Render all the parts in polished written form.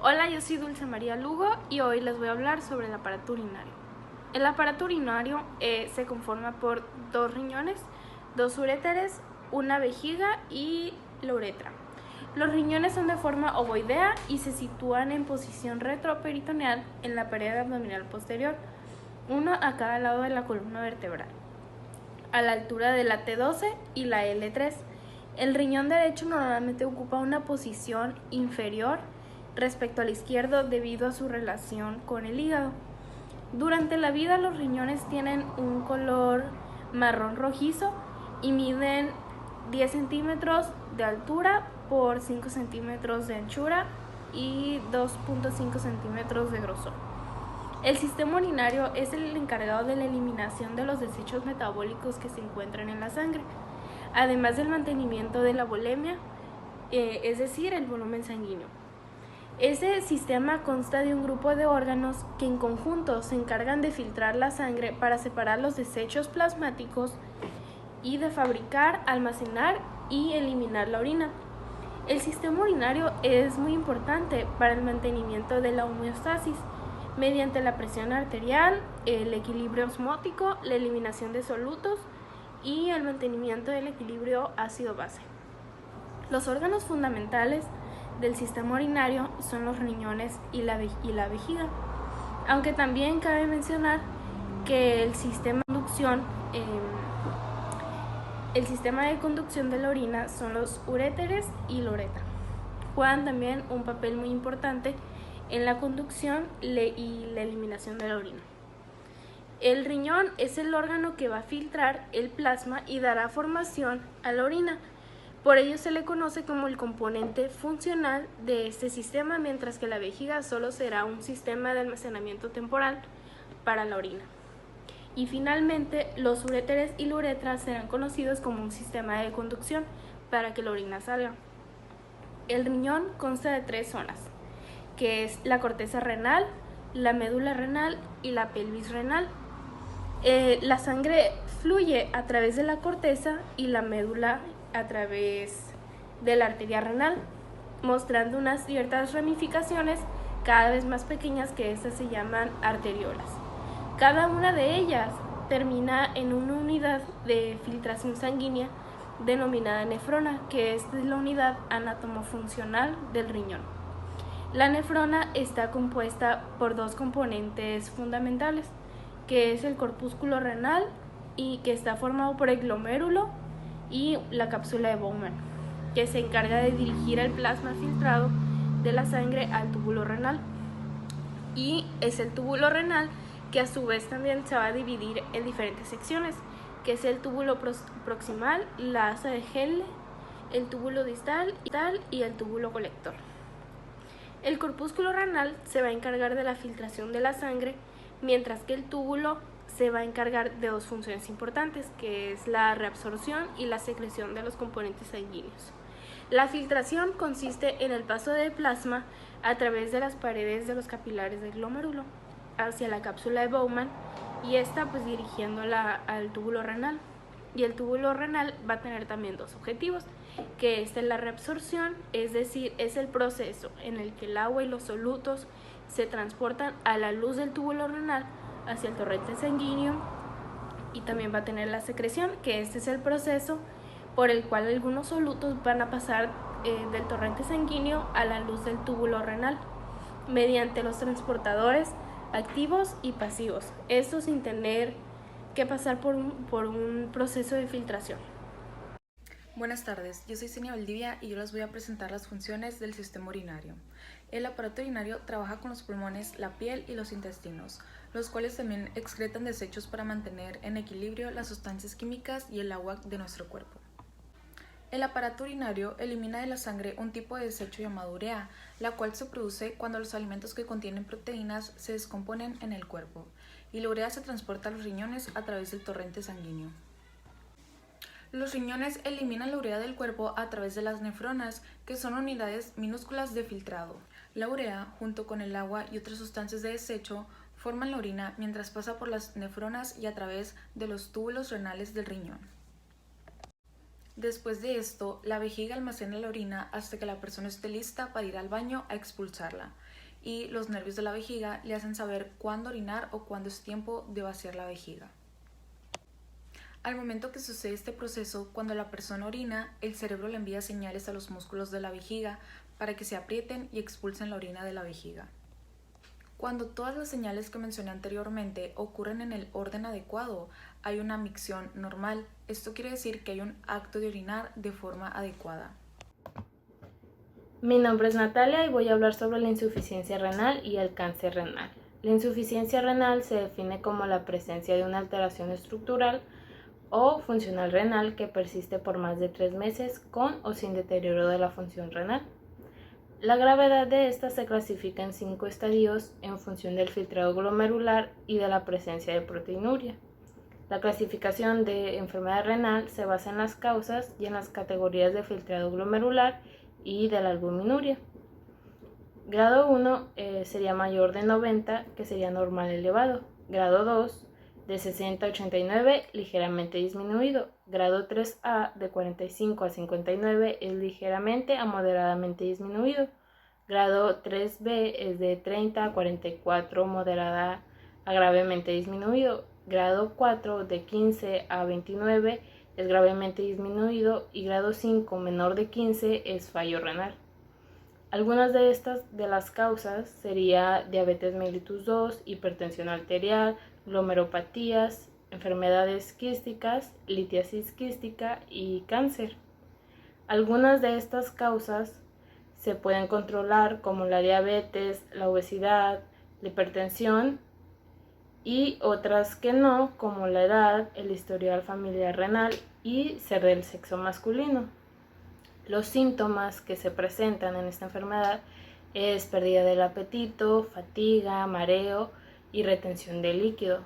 Hola, yo soy Dulce María Lugo y hoy les voy a hablar sobre el aparato urinario. El aparato urinario se conforma por dos riñones, dos uréteres, una vejiga y la uretra. Los riñones son de forma ovoidea y se sitúan en posición retroperitoneal en la pared abdominal posterior, uno a cada lado de la columna vertebral, a la altura de la T12 y la L3. El riñón derecho normalmente ocupa una posición inferior respecto al izquierdo debido a su relación con el hígado. Durante la vida los riñones tienen un color marrón rojizo y miden 10 centímetros de altura por 5 centímetros de anchura y 2.5 centímetros de grosor. El sistema urinario es el encargado de la eliminación de los desechos metabólicos que se encuentran en la sangre, además del mantenimiento de la volemia, es decir, el volumen sanguíneo. Ese sistema consta de un grupo de órganos que en conjunto se encargan de filtrar la sangre para separar los desechos plasmáticos y de fabricar, almacenar y eliminar la orina. El sistema urinario es muy importante para el mantenimiento de la homeostasis mediante la presión arterial, el equilibrio osmótico, la eliminación de solutos y el mantenimiento del equilibrio ácido-base. Los órganos fundamentales del sistema urinario son los riñones y la vejiga, aunque también cabe mencionar que el sistema de conducción de la orina son los uréteres y la uretra. Juegan también un papel muy importante en la conducción y la eliminación de la orina. El riñón es el órgano que va a filtrar el plasma y dará formación a la orina. Por ello se le conoce como el componente funcional de este sistema, mientras que la vejiga solo será un sistema de almacenamiento temporal para la orina. Y finalmente, los uréteres y la uretra serán conocidos como un sistema de conducción para que la orina salga. El riñón consta de tres zonas, que es la corteza renal, la médula renal y la pelvis renal. La sangre fluye a través de la corteza y la médula a través de la arteria renal, mostrando unas ciertas ramificaciones cada vez más pequeñas que estas se llaman arteriolas. Cada una de ellas termina en una unidad de filtración sanguínea denominada nefrona, que es la unidad anatomofuncional del riñón. La nefrona está compuesta por dos componentes fundamentales, que es el corpúsculo renal y que está formado por el glomérulo y la cápsula de Bowman, que se encarga de dirigir el plasma filtrado de la sangre al túbulo renal. Y es el túbulo renal que a su vez también se va a dividir en diferentes secciones, que es el túbulo proximal, la asa de Henle, el túbulo distal y el túbulo colector. El corpúsculo renal se va a encargar de la filtración de la sangre, mientras que el túbulo se va a encargar de dos funciones importantes, que es la reabsorción y la secreción de los componentes sanguíneos. La filtración consiste en el paso del plasma a través de las paredes de los capilares del glomérulo hacia la cápsula de Bowman y esta pues dirigiéndola al túbulo renal. Y el túbulo renal va a tener también dos objetivos, que es la reabsorción, es decir, es el proceso en el que el agua y los solutos se transportan a la luz del túbulo renal hacia el torrente sanguíneo, y también va a tener la secreción, que este es el proceso por el cual algunos solutos van a pasar del torrente sanguíneo a la luz del túbulo renal mediante los transportadores activos y pasivos, esto sin tener que pasar por un proceso de filtración. Buenas tardes, yo soy Senia Valdivia y yo les voy a presentar las funciones del sistema urinario. El aparato urinario trabaja con los pulmones, la piel y los intestinos, los cuales también excretan desechos para mantener en equilibrio las sustancias químicas y el agua de nuestro cuerpo. El aparato urinario elimina de la sangre un tipo de desecho llamado urea, la cual se produce cuando los alimentos que contienen proteínas se descomponen en el cuerpo, y la urea se transporta a los riñones a través del torrente sanguíneo. Los riñones eliminan la urea del cuerpo a través de las nefronas, que son unidades minúsculas de filtrado. La urea, junto con el agua y otras sustancias de desecho, forman la orina mientras pasa por las nefronas y a través de los túbulos renales del riñón. Después de esto, la vejiga almacena la orina hasta que la persona esté lista para ir al baño a expulsarla. y los nervios de la vejiga le hacen saber cuándo orinar o cuándo es tiempo de vaciar la vejiga. Al momento que sucede este proceso, cuando la persona orina, el cerebro le envía señales a los músculos de la vejiga para que se aprieten y expulsen la orina de la vejiga. Cuando todas las señales que mencioné anteriormente ocurren en el orden adecuado, hay una micción normal. Esto quiere decir que hay un acto de orinar de forma adecuada. Mi nombre es Natalia y voy a hablar sobre la insuficiencia renal y el cáncer renal. La insuficiencia renal se define como la presencia de una alteración estructural o funcional renal que persiste por más de 3 meses con o sin deterioro de la función renal. La gravedad de esta se clasifica en 5 estadios en función del filtrado glomerular y de la presencia de proteinuria. La clasificación de enfermedad renal se basa en las causas y en las categorías de filtrado glomerular y de la albuminuria. Grado 1 sería mayor de 90, que sería normal elevado. Grado 2 de 60 a 89, ligeramente disminuido. Grado 3A de 45 a 59 es ligeramente a moderadamente disminuido. Grado 3B es de 30 a 44, moderada a gravemente disminuido. Grado 4 de 15 a 29 es gravemente disminuido y grado 5 menor de 15 es fallo renal. Algunas de las causas sería diabetes mellitus 2, hipertensión arterial, glomeropatías, enfermedades quísticas, litiasis quística y cáncer. Algunas de estas causas se pueden controlar, como la diabetes, la obesidad, la hipertensión, y otras que no, como la edad, el historial familiar renal y ser del sexo masculino. Los síntomas que se presentan en esta enfermedad es pérdida del apetito, fatiga, mareo y retención de líquido.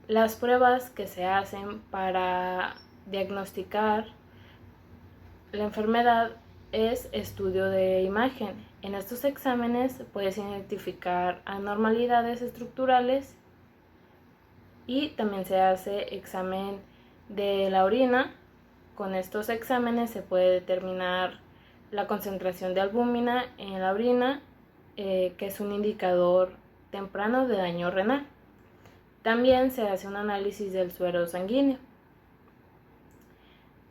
Las pruebas que se hacen para diagnosticar la enfermedad es estudio de imagen. En estos exámenes puedes identificar anormalidades estructurales y también se hace examen de la orina. Con estos exámenes se puede determinar la concentración de albúmina en la orina, que es un indicador temprano de daño renal. También se hace un análisis del suero sanguíneo.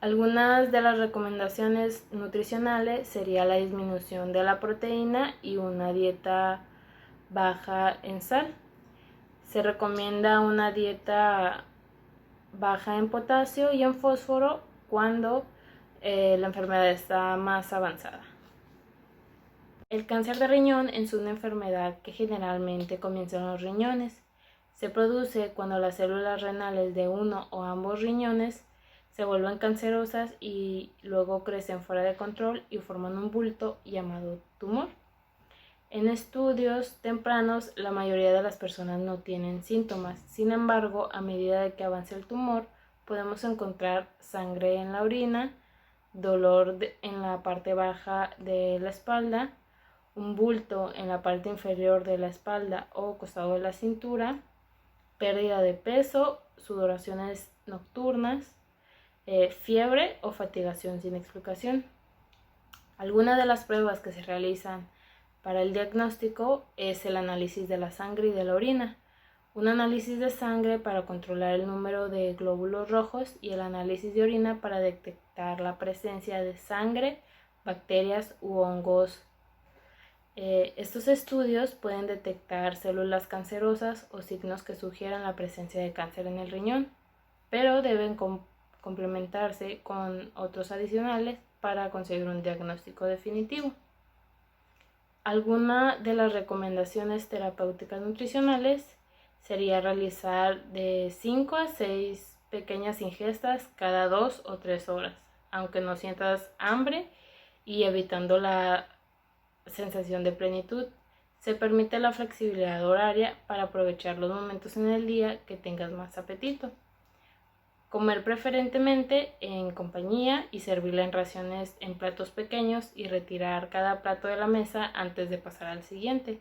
Algunas de las recomendaciones nutricionales sería la disminución de la proteína y una dieta baja en sal. Se recomienda una dieta baja en potasio y en fósforo cuando la enfermedad está más avanzada. El cáncer de riñón es una enfermedad que generalmente comienza en los riñones. Se produce cuando las células renales de uno o ambos riñones se vuelven cancerosas y luego crecen fuera de control y forman un bulto llamado tumor. En estudios tempranos, la mayoría de las personas no tienen síntomas. Sin embargo, a medida de que avanza el tumor, podemos encontrar sangre en la orina, dolor en la parte baja de la espalda, un bulto en la parte inferior de la espalda o costado de la cintura, pérdida de peso, sudoraciones nocturnas, fiebre o fatigación sin explicación. Algunas de las pruebas que se realizan para el diagnóstico es el análisis de la sangre y de la orina, un análisis de sangre para controlar el número de glóbulos rojos y el análisis de orina para detectar la presencia de sangre, bacterias u hongos. Estos estudios pueden detectar células cancerosas o signos que sugieran la presencia de cáncer en el riñón, pero deben complementarse con otros adicionales para conseguir un diagnóstico definitivo. Alguna de las recomendaciones terapéuticas nutricionales sería realizar de 5 a 6 pequeñas ingestas cada 2 o 3 horas, aunque no sientas hambre y evitando la sensación de plenitud. Se permite la flexibilidad horaria para aprovechar los momentos en el día que tengas más apetito. Comer preferentemente en compañía y servirla en raciones en platos pequeños y retirar cada plato de la mesa antes de pasar al siguiente.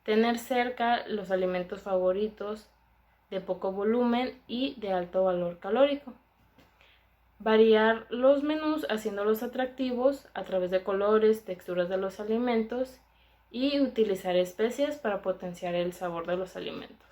Tener cerca los alimentos favoritos de poco volumen y de alto valor calórico. Variar los menús haciéndolos atractivos a través de colores, texturas de los alimentos y utilizar especias para potenciar el sabor de los alimentos.